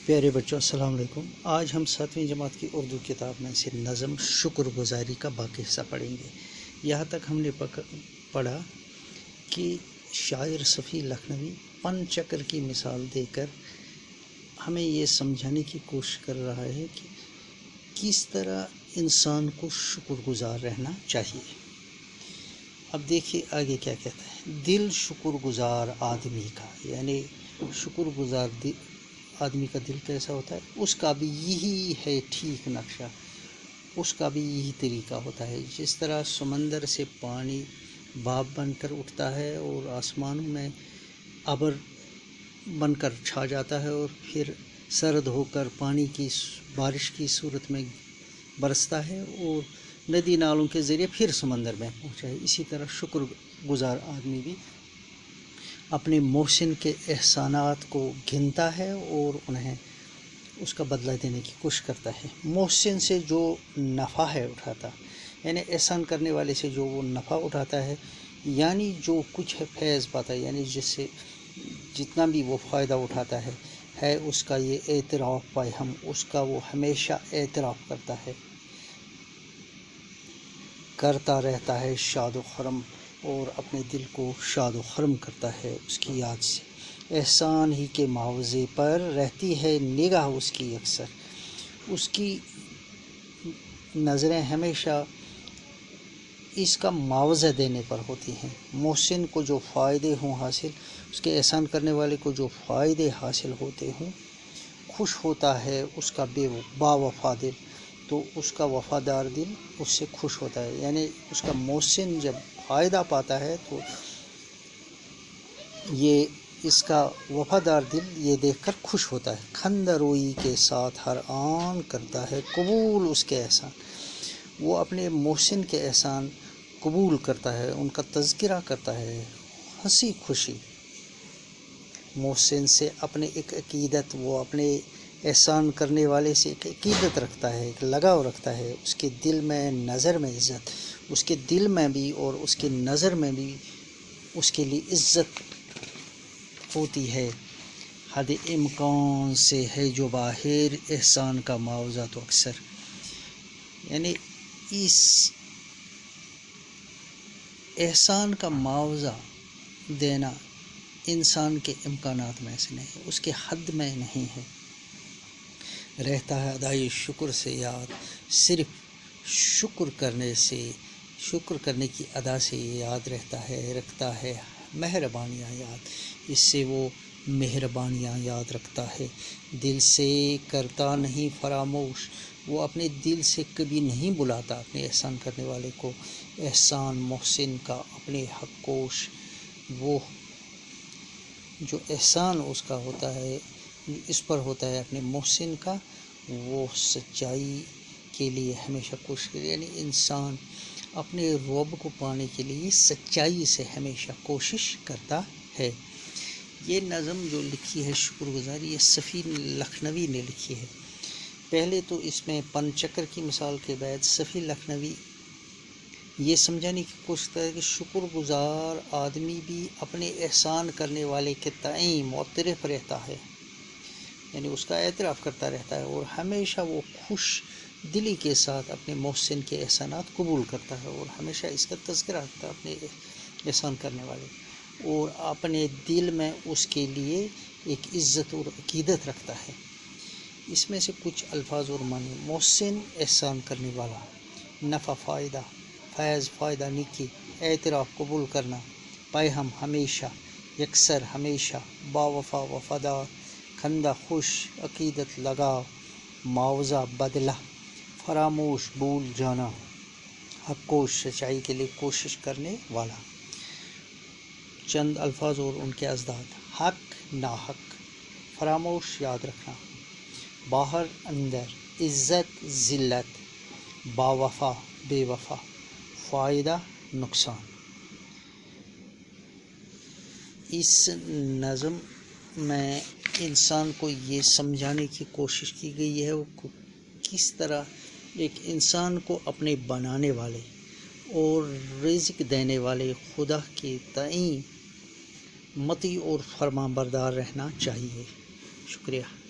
پیارے بچوں السلام علیکم۔ آج ہم 7ویں جماعت کی اردو کتاب میں سے نظم شکر گزاری کا باقی حصہ پڑھیں گے۔ یہاں تک ہم نے پڑھا کہ شاعر صفی لکھنوی پن چکر کی مثال دے کر ہمیں یہ سمجھانے کی کوشش کر رہا ہے کہ کس طرح انسان کو شکر گزار رہنا چاہیے۔ اب دیکھیے آگے کیا کہتا ہے۔ دل شکر گزار آدمی کا، یعنی شکر گزار آدمی کا دل کیسا ہوتا ہے، اس کا بھی یہی ہے ٹھیک نقشہ، اس کا بھی یہی طریقہ ہوتا ہے۔ جس طرح سمندر سے پانی بھاپ بن کر اٹھتا ہے اور آسمانوں میں ابر بن کر چھا جاتا ہے اور پھر سرد ہو کر پانی کی بارش کی صورت میں برستا ہے اور ندی نالوں کے ذریعے پھر سمندر میں پہنچا ہے، اسی طرح شکر گزار آدمی بھی اپنے محسن کے احسانات کو گنتا ہے اور انہیں اس کا بدلہ دینے کی کوشش کرتا ہے۔ محسن سے جو نفع ہے اٹھاتا، یعنی احسان کرنے والے سے جو وہ نفع اٹھاتا ہے، یعنی جو کچھ ہے فیض پاتا ہے، یعنی جس سے جتنا بھی وہ فائدہ اٹھاتا ہے اس کا یہ اعتراف پائے ہم، اس کا وہ ہمیشہ اعتراف کرتا رہتا ہے شاد و خرم، اور اپنے دل کو شاد و خرم کرتا ہے اس کی یاد سے۔ احسان ہی کے معاوضے پر رہتی ہے نگاہ اس کی اکثر، اس کی نظریں ہمیشہ اس کا معاوضہ دینے پر ہوتی ہیں۔ محسن کو جو فائدے ہوں حاصل، اس کے احسان کرنے والے کو جو فائدے حاصل ہوتے ہوں، خوش ہوتا ہے اس کا با وفا دل، تو اس کا وفادار دل اس سے خوش ہوتا ہے، یعنی اس کا محسن جب فائدہ پاتا ہے تو یہ اس کا وفادار دل یہ دیکھ کر خوش ہوتا ہے۔ خندہ روئی کے ساتھ ہر آن کرتا ہے قبول اس کے احسان، وہ اپنے محسن کے احسان قبول کرتا ہے، ان کا تذکرہ کرتا ہے ہنسی خوشی۔ محسن سے اپنے ایک عقیدت، وہ اپنے احسان کرنے والے سے ایک عقیدت رکھتا ہے، ایک لگاؤ رکھتا ہے، اس کے دل میں نظر میں عزت، اس کے دل میں بھی اور اس کے نظر میں بھی اس کے لیے عزت ہوتی ہے۔ حد امکان سے ہے جو باہر احسان کا معاوضہ تو اکثر، یعنی اس احسان کا معاوضہ دینا انسان کے امکانات میں سے نہیں ہے، اس کے حد میں نہیں ہے۔ رہتا ہے ادائی شکر سے یاد، صرف شکر کرنے کی ادا سے یاد رکھتا ہے مہربانیاں یاد، اس سے وہ مہربانیاں یاد رکھتا ہے۔ دل سے کرتا نہیں فراموش، وہ اپنے دل سے کبھی نہیں بلاتا اپنے احسان کرنے والے کو۔ احسان محسن کا اپنے حق کوش، وہ جو احسان اس کا ہوتا ہے اس پر ہوتا ہے اپنے محسن کا، وہ سچائی کے لیے ہمیشہ کوشش کرے، یعنی انسان اپنے رب کو پانے کے لیے سچائی سے ہمیشہ کوشش کرتا ہے۔ یہ نظم جو لکھی ہے شکر گزاری، یہ صفی لکھنوی نے لکھی ہے۔ پہلے تو اس میں پن چکر کی مثال کے بعد صفی لکھنوی یہ سمجھانے کی کوشش کرتا ہے کہ شکر گزار آدمی بھی اپنے احسان کرنے والے کے تئیں معترف رہتا ہے، یعنی اس کا اعتراف کرتا رہتا ہے اور ہمیشہ وہ خوش دلی کے ساتھ اپنے محسن کے احسانات قبول کرتا ہے اور ہمیشہ اس کا تذکرہ کرتا ہے اپنے احسان کرنے والے، اور اپنے دل میں اس کے لیے ایک عزت اور عقیدت رکھتا ہے۔ اس میں سے کچھ الفاظ اور معنی: محسن احسان کرنے والا، نفع فائدہ، فیض فائدہ نیکی، اعتراف قبول کرنا، پیہم ہمیشہ، یکسر ہمیشہ، با وفا وفادار، خندہ خوش، عقیدت لگاؤ، معاوضہ بدلہ، فراموش بھول جانا، حق کوش سچائی کے لیے کوشش کرنے والا۔ چند الفاظ اور ان کے ازداد: حق ناحق، فراموش یاد رکھنا، باہر اندر، عزت ذلت، با وفا بے وفا، فائدہ نقصان۔ اس نظم میں انسان کو یہ سمجھانے کی کوشش کی گئی ہے وہ کس طرح ایک انسان کو اپنے بنانے والے اور رزق دینے والے خدا کے تئیں مطیع اور فرما بردار رہنا چاہیے۔ شکریہ۔